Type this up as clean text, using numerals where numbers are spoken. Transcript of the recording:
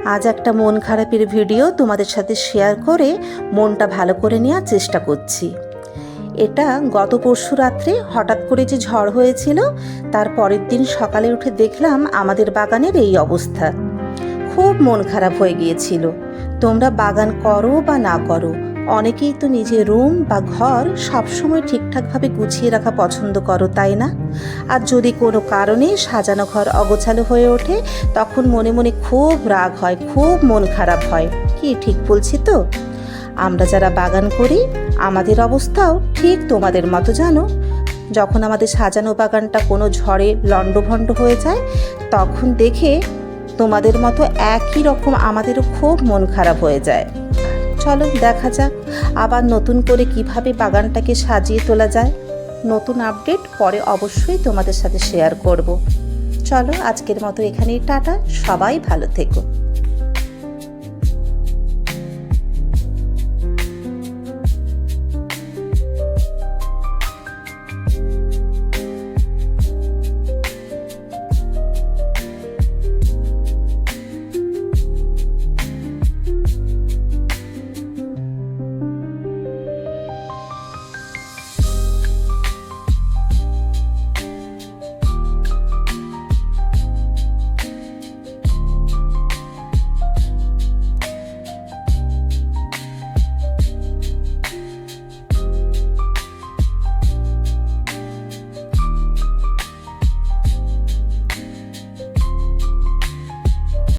আজ একটা মন খারাপের ভিডিও তোমাদের সাথে শেয়ার করে মনটা ভালো করে নেওয়ার চেষ্টা করছি। এটা গত পরশু রাত্রে হঠাৎ করে যে ঝড় হয়েছিল, তার পরের দিন সকালে উঠে দেখলাম আমাদের বাগানের এই অবস্থা। খুব মন খারাপ হয়ে গিয়েছিল। তোমরা বাগান করো বা না করো, অনেকেই তো নিজের রুম বা ঘর সবসময় ঠিকঠাকভাবে গুছিয়ে রাখা পছন্দ করো, তাই না? আর যদি কোনো কারণে সাজানো ঘর অগোছালো হয়ে ওঠে, তখন মনে মনে খুব রাগ হয়, খুব মন খারাপ হয়। কি ঠিক বলছি তো? আমরা যারা বাগান করি, আমাদের অবস্থাও ঠিক তোমাদের মতো, জানো। যখন আমাদের সাজানো বাগানটা কোনো ঝড়ে লণ্ডভণ্ড হয়ে যায়, তখন দেখে তোমাদের মতো একই রকম আমাদেরও খুব মন খারাপ হয়ে যায়। চলো দেখা যাক আবার নতুন করে কিভাবে বাগানটাকে সাজিয়ে তোলা যায়। নতুন আপডেট পরে অবশ্যই তোমাদের সাথে শেয়ার করব। চলো আজকের মতো এখানেই টাটা, সবাই ভালো থেকো।